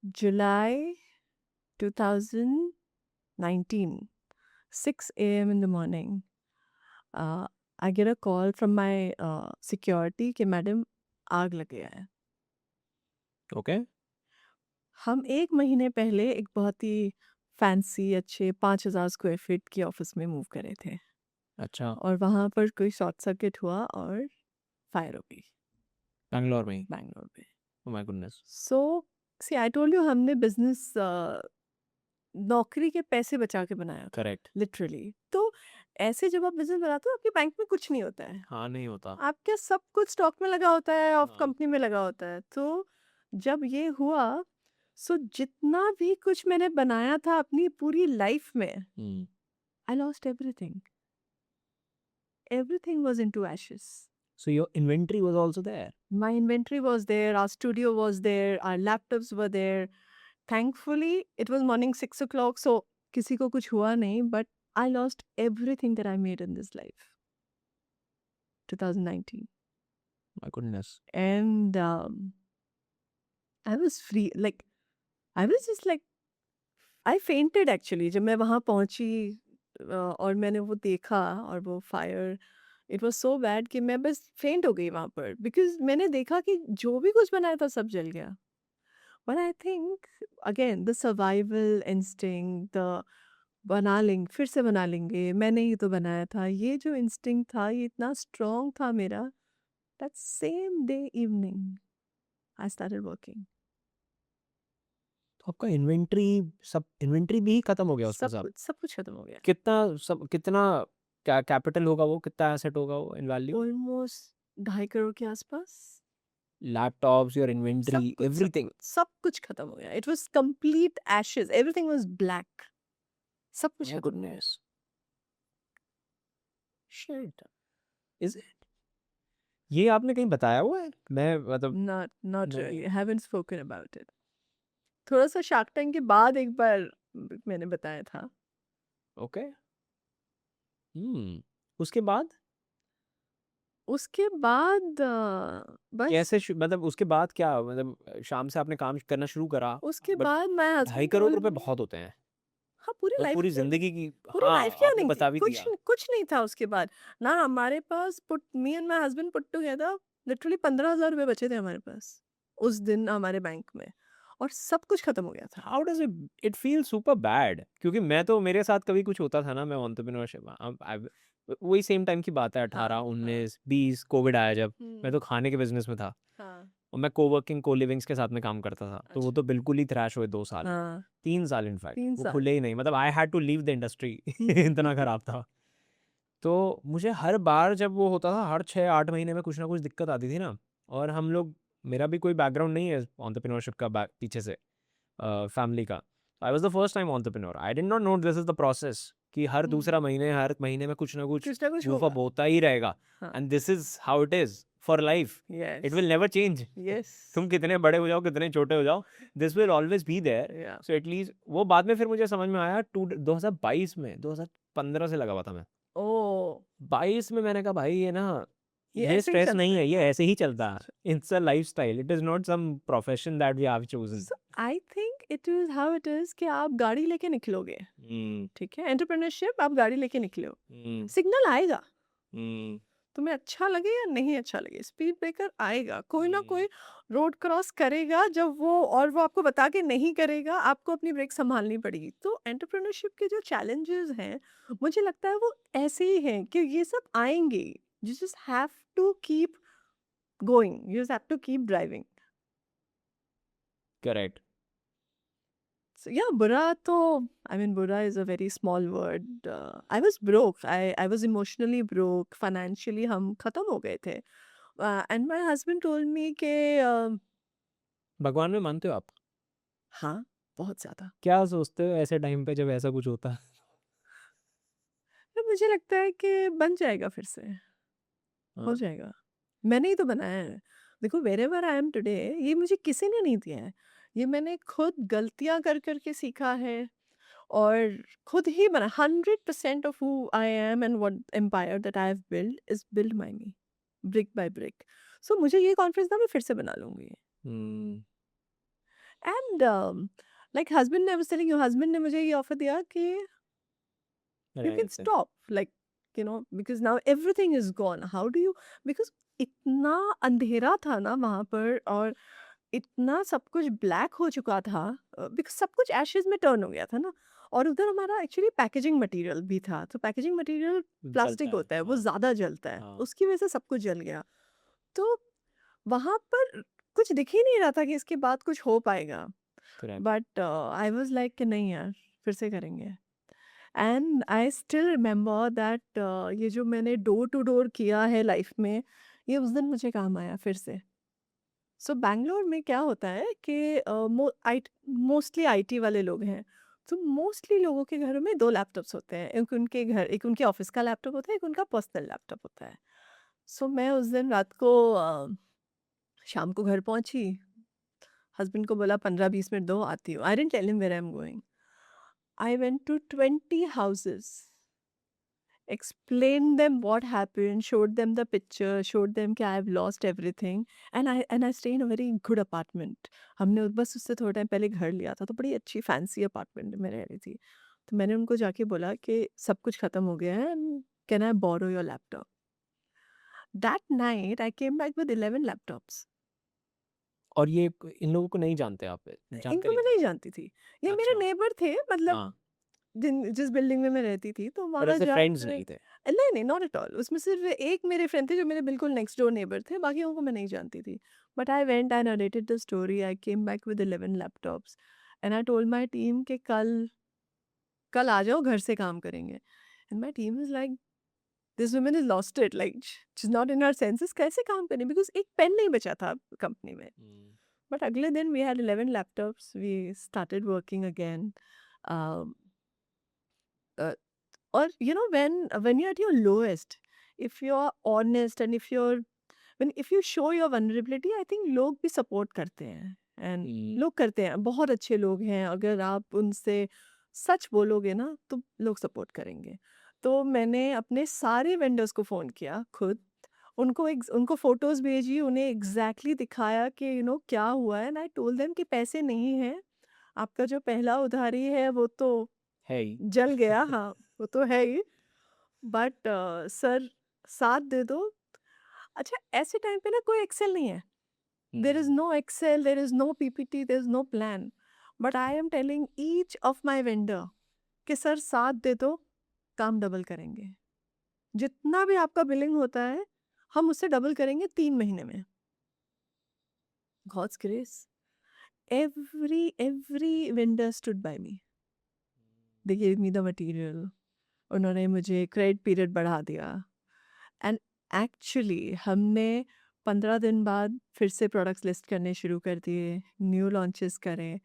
July 2019, 6 a.m. in the morning. I get a call from my security कि madam आग लग गया है. ओके हम 1 महीने पहले एक बहुत ही फैंसी अच्छे 5000 स्क्वायर फीट के ऑफिस में मूव करे थे अच्छा और वहाँ पर कोई शॉर्ट सर्किट हुआ और फायर हो गई बैंगलोर में ही बैंगलोर में. Oh my goodness so see I told you हमने बिजनेस नौकरी के पैसे बचा के बनाया था करेक्ट लिटरली. तो ऐसे जब आप बिजनेस बनाते हो आपके बैंक में कुछ नहीं होता है. हाँ नहीं होता आपके सब कुछ स्टॉक में लगा होता है ऑफ हाँ कंपनी में लगा होता है. तो जब ये हुआ सो जितना भी कुछ मैंने बनाया था अपनी पूरी लाइफ में hmm I lost everything. Everything was into ashes. So your inventory was also there My inventory was there, our studio was there, our laptops were there. Thankfully, it was morning 6 o'clock, so किसी को कुछ हुआ नहीं, but I lost everything that I made in this life. 2019. My goodness And I was free. Like, I was just like, I fainted actually. जब मैं वहाँ पहुँची और मैंने वो देखा और वो fire it was so bad कि मैं बस फेंट हो गई वहाँ पर बिकॉज मैंने देखा कि जो भी कुछ बनाया था सब जल गया. But I think again the survival instinct, the बना लेंगे फिर से बना लेंगे मैंने ही तो बनाया था ये जो इंस्टिंक्ट था ये इतना स्ट्रॉन्ग था मेरा. that same day evening I started working. तो आपका इन्वेंटरी भी खत्म हो गया उसमें सब कुछ खत्म हो गया. कितना क्या कैपिटल होगा वो कितना एसेट होगा वो इन वैल्यू ऑलमोस्ट 2.5 करोड़ के आसपास. लैपटॉप्स योर इन्वेंटरी एवरीथिंग सब कुछ खत्म हो गया. It was complete ashes. Everything was black. सब कुछ माय खत्म. गुडनेस शिट इज इट ये आपने कहीं बताया हुआ है मैं मतलब Not नहीं really. I haven't spoken about it. थोड़ा सा शार्क टैंक के बाद एक बार मैंने बताया था. ओके उसके बाद उसके बाद बस मतलब उसके बाद क्या मतलब शाम से आपने काम करना शुरू करा उसके बट बाद माय 2.5 करोड़ रुपए बहुत होते हैं हाँ पूरी और लाइफ पूरी जिंदगी की पूरी हाँ लाइफ की आपने अर्निंग थी. बता भी कुछ दिया कुछ नहीं था उसके बाद. ना हमारे पास put me and my husband put together literally 15,000 रुपए बचे थे हमारे पास उस दिन हमारे बैंक में और सब कुछ खत्म हो गया था. How does it feel super bad क्योंकि मैं तो मेरे साथ कभी कुछ होता था ना मैं एंटरप्रेन्योरशिप वही सेम टाइम की बात है 18 हाँ 19 20 कोविड आया जब मैं तो हम्म खाने के बिजनेस में था हाँ और मैं कोवर्किंग को लिविंग्स के साथ में काम करता था तो वो अच्छा तो बिल्कुल ही क्रैश हुए 2 साल हाँ 3 साल इनफैक्ट 3 वो साल खुले ही नहीं मतलब I had to leave the industry इतना खराब था तो मुझे हर बार जब वो होता था हर 6-8 महीने में कुछ ना कुछ दिक्कत आती थी ना और हम लोग मेरा भी कोई बैकग्राउंड नहीं है एंटरप्रेन्योरशिप का पीछे से फैमिली का I was the first time entrepreneur I did not know this is the process कि हर दूसरा महीने हर महीने में कुछ कुछ ना कुछ goof up होगा. होता ही रहेगा हाँ and this is how it is for life it yes will never change yes तुम कितने बड़े हो जाओ कितने छोटे हो जाओ this will always be there yeah so at least वो बाद में फिर मुझे समझ में आया 2022 में 2015 से लगा हुआ था मैं ओ 22 में मैंने कहा भाई ये ना ये ये ऐसे ही स्ट्रेस चलता नहीं है. है ये ऐसे ही चलता है it's a lifestyle it is not some profession that we have chosen So I think it is how it is कि आप गाड़ी लेके निकलोगे. ठीक है एंटरप्रेन्योरशिप आप गाड़ी लेके निकले हो. सिग्नल आएगा तुम्हें अच्छा लगे या नहीं अच्छा लगे स्पीड ब्रेकर आएगा कोई ना कोई रोड क्रॉस करेगा जब वो आपको बता के नहीं करेगा आपको अपनी ब्रेक संभालनी पड़ेगी. तो एंटरप्रेन्योरशिप के जो चैलेंजेस हैं मुझे लगता है वो ऐसे ही हैं कि ये सब आएंगे. You just have to keep going you just have to keep driving. Correct So yeah, बुरा तो I mean बुरा is a very small word. I was broke. I was emotionally broke. Financially हम खत्म हो गए थे. And my husband told me कि भगवान में मानते हो आप हाँ बहुत ज़्यादा. क्या सोचते हो ऐसे टाइम पे जब ऐसा कुछ होता है तो मुझे लगता है कि बन जाएगा फिर से. हो हाँ जाएगा. मैंने ही तो बनाया है. देखो wherever I am today ये मुझे किसी ने नहीं दिया है. ये मैंने खुद गलतियाँ कर कर के सीखा है. और खुद ही बना 100% of who I am and what empire that I have built is built by me, brick by brick. So मुझे ये कॉन्फिडेंस था मैं फिर से बना लूँगी. हम्म एंड लाइक हस्बैंड ने, I was telling you, husband ने मुझे ये ऑफर दिया कि you can रेंट पे। stop, like, because now everything is gone. How do you, because इतना अंधेरा था ना वहां पर, और इतना सब कुछ ब्लैक हो चुका था, बिकॉज सब कुछ एशेज में टर्न हो गया था ना। और उधर हमारा एक्चुअली पैकेजिंग मटेरियल भी था, तो पैकेजिंग मटेरियल जलता प्लास्टिक है, होता है, वो हाँ। ज़्यादा जलता है, हाँ, उसकी वजह से सब कुछ जल गया। तो वहां पर कुछ दिख ही नहीं रहा था कि इसके बाद कुछ हो पाएगा। Correct. But I was like कि नहीं यार, फिर से करेंगे। And I still remember that ये जो मैंने डोर टू डोर किया है लाइफ में, ये उस दिन मुझे काम आया फिर से। सो बैंगलोर में क्या होता है कि मोस्टली आईटी वाले लोग हैं, तो मोस्टली लोगों के घरों में दो लैपटॉप्स होते हैं, एक उनके घर, एक उनके ऑफिस का लैपटॉप होता है, एक उनका पर्सनल लैपटॉप होता है। सो मैं उस दिन रात को शाम को घर पहुंची, हस्बैंड को बोला 15-20 मिनट दो, आती हूँ। I didn't tell him where I am going. I went to 20 houses, explained them what happened, showed them the picture, showed them कि I've lost everything, and I stay in a very good apartment. हमने बस उससे थोड़ा time पहले घर लिया था, तो बड़ी अच्छी फैंसी अपार्टमेंट में रह रही थी। तो मैंने उनको जाके बोला कि सब कुछ खत्म हो गया है, and can I borrow your laptop. That night I came back with 11 laptops. और ये इन लोगों को नहीं जानते आप? जानते इनको नहीं मैं थे? नहीं जानती थी, ये मेरे अच्छा। नेबर थे, मतलब हाँ, जिस बिल्डिंग में मैं रहती थी, तो पर वहाँ ऐसे फ्रेंड्स जाकर, नहीं थे? नहीं, नहीं, नॉट एट ऑल। उसमें सिर्फ़ एक मेरे फ्रेंड थे जो मेरे बिल्कुल नेक्स्ट डोर नेबर थे, बाकियों को मैं नहीं जानती थी। But I went, I narrated the story, I came back with 11 laptops, and I told my team कि कल कल आ जाओ, घर से काम करेंगे। And my team is like, this woman is lost it, like she is not in her senses, कैसे काम करें? बिकॉज़ एक पेन नहीं बचा था कंपनी में। हुँ। बट अगले दिन we had 11 laptops, we started working again. Uh or when you're at your lowest, if you're honest, and if you show your vulnerability, I think लोग भी सपोर्ट करते हैं, एंड हुँ। लोग करते हैं, बहुत अच्छे लोग हैं, अगर आप उनसे सच बोलोगे ना तो लोग सपोर्ट करेंगे। तो मैंने अपने सारे वेंडर्स को फ़ोन किया खुद, उनको फोटोज़ भेजी, उन्हें एग्जैक्टली दिखाया कि क्या हुआ है, एंड आई टोल्ड देम कि पैसे नहीं हैं, आपका जो पहला उधारी है वो तो है ही। जल गया, हाँ, वो तो है ही, बट सर साथ दे दो। अच्छा, ऐसे टाइम पे ना कोई एक्सेल नहीं है, there is hmm. No Excel, there is no PPT, there is no plan, but I am telling each of my vendor कि सर साथ दे दो, काम डबल करेंगे। जितना भी आपका बिलिंग होता है, हम उससे डबल करेंगे 3 महीने में। God's grace, every vendor stood by me. They give me the material, उन्होंने मुझे क्रेडिट पीरियड बढ़ा दिया, एंड एक्चुअली हमने 15 दिन बाद फिर से प्रोडक्ट्स लिस्ट करने शुरू कर दिए, न्यू लॉन्चेस करें,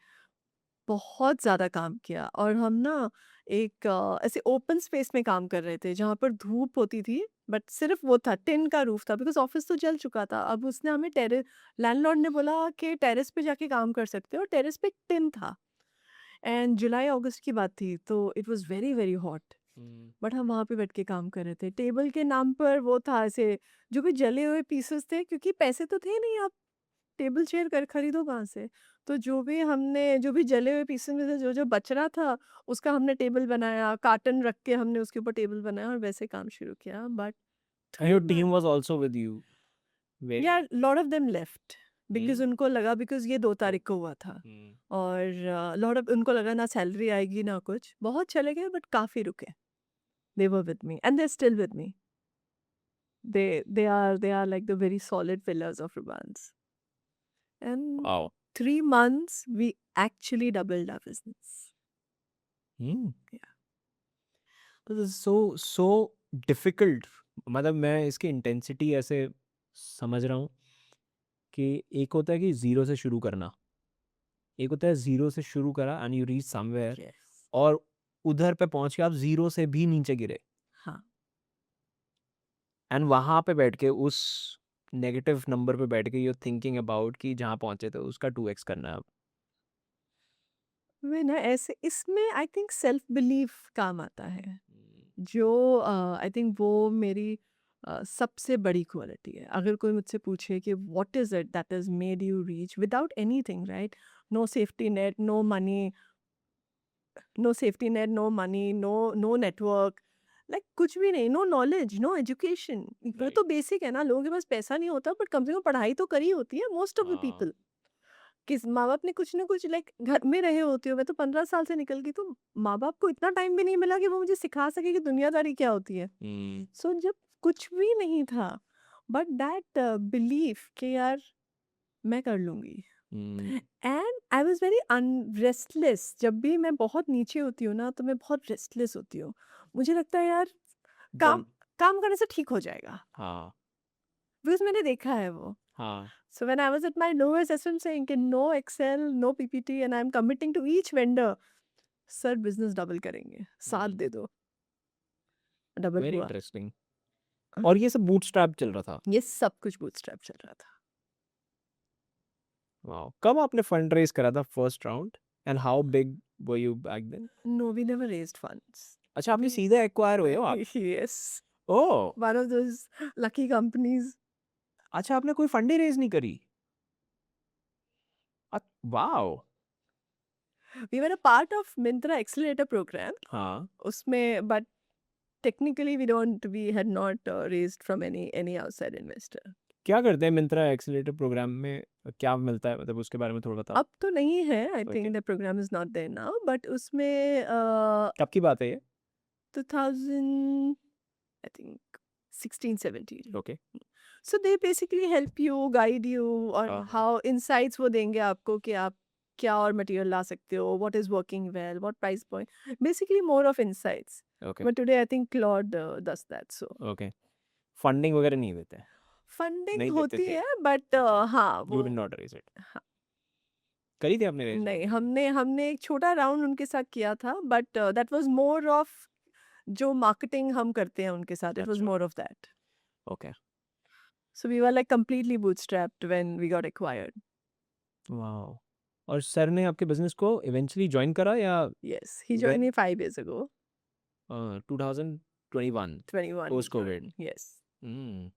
बहुत ज़्यादा काम किया। और हम ना एक ऐसे ओपन स्पेस में काम कर रहे थे जहाँ पर धूप होती थी, बट सिर्फ वो था, टिन का रूफ था, बिकॉज ऑफिस तो जल चुका था। अब उसने हमें टेरेस, लैंडलॉर्ड ने बोला कि टेरेस पे जाके काम कर सकते हो, टेरेस पे एक टिन था, एंड जुलाई अगस्त की बात थी, तो it was very very hot. Hmm. But हम वहाँ पे बैठ के काम कर रहे थे। टेबल के नाम पर वो था ऐसे, जो भी जले हुए पीसेस थे, क्योंकि पैसे तो थे नहीं, आप टेबल चेयर कर खरीदो कहाँ से? तो जो भी जले हुए पीसेस में से जो-जो बच रहा था, उसका हमने टेबल बनाया, कार्टन रख के हमने उसके ऊपर टेबल बनाया और वैसे काम शुरू किया। But and 3 your team month, was also with you? Very. या lot of them left, because हुँ। उनको लगा, बिकॉज़ ये 2 तो तारीख को हुआ था, हुँ। और लॉट ऑफ उनको लगा ना सैलरी आएगी ना कुछ। बहुत चले गए, बट काफ़ी रुके। They were with me, and they're still with me. They are like the very solid pillars of Rubans. And wow! 3 months we actually doubled our business. Hmm. Yeah. This is so difficult. मतलब मैं इसकी intensity ऐसे समझ रहा हूँ कि एक होता है कि ज़ीरो से शुरू करना, एक होता है ज़ीरो से शुरू करा and you reach somewhere, Yes. और उधर पे पहुँच के आप ज़ीरो से भी नीचे गिरे, हाँ। एंड वहाँ पे बैठ के उस नेगेटिव नंबर पे बैठ के यू आर थिंकिंग अबाउट कि जहाँ पहुँचे थे उसका 2x करना है अब। वे ना ऐसे इसमें आई थिंक सेल्फ बिलीफ काम आता है। हुँ। जो आई थिंक वो मेरी सबसे बड़ी क्वालिटी है। अगर कोई मुझसे पूछे कि what is it that is made you reach without anything, right? No safety net, no money, no safety net, no money, no network, like कुछ भी नहीं, नो नॉलेज, नो एजुकेशन। वो राइट। तो बेसिक है ना, लोगों के पास पैसा नहीं होता बट कम से कम पढ़ाई तो करी होती है मोस्ट ऑफ द हाँ पीपल। किस माँ बाप ने कुछ ना कुछ लाइक घर में रहे होते हो। मैं तो 15 साल से निकल गई, तो माँ बाप को इतना टाइम भी नहीं मिला कि वो मुझे सिखा सके कि दुनियादारी क्या होती है। हम्म, सो जब कुछ भी नहीं था, बट दैट बिलीफ कि यार मैं कर लूंगी। Hmm, and I was very restless. जब भी मैं बहुत नीचे होती हूँ ना, तो मैं बहुत रेस्टलेस होती हूँ। मुझे लगता है यार काम डन। काम करने से ठीक हो जाएगा, हाँ बिकॉज मैंने देखा है वो। हाँ। So when I was at my lowest, that's what I'm saying कि no Excel, no PPT, and I'm committing to each vendor. Sir business double करेंगे, साथ दे दो। डबल वेरी हुआ। इंटरेस्टिंग। और ये सब बूटस्ट्रैप चल रहा था? ये सब कुछ बूटस्ट्रैप चल रहा था। वाओ! कब आपने फंड रेज़ करा था first round and how big were you back then? No, we never raised funds. अच्छा, आपने We सीधे एक्वायर हुए हो आप? yes, oh! one of those lucky companies. अच्छा, आपने कोई फंड ही रेज़ नहीं करी? Wow! We were a part of Myntra Accelerator program. हाँ, उसमें but technically we had not raised from any outside investor. क्या करते हैं मिंत्रा एक्सेलरेटर प्रोग्राम में? क्या मिलता है, मतलब उसके बारे में थोड़ा बताओ? अब तो नहीं है, I okay, think the program is not there now, but उसमें कब की बात है ये? 2000 I think 16 17। Okay. So they basically help you, guide you, और हाँ, हाउ इनसाइट्स वो देंगे आपको कि आप क्या और मटेरियल ला सकते हो, what is working well, what price point, basically more of insights. Okay, but today I think Claude does that. So okay. Funding वगैरह नहीं देते हैं? फंडिंग नहीं देते होती थे? है बट अच्छा, हाँ यू वो डिड नॉट रेज़ इट? हाँ, करी थी आपने रेज़? नहीं, हमने हमने एक छोटा राउंड उनके साथ किया था, but that was more of जो मार्केटिंग हम करते हैं उनके साथ, इट वाज अच्छा, more of that. Okay. So we were like completely bootstrapped when we got acquired. Wow! और सर ने आपके बिज़नेस को इवेंचुअली जॉइन करा या yes, he joined when? Me 5 years ago, 2021 21 he post covid? joined. Yes. Hmm.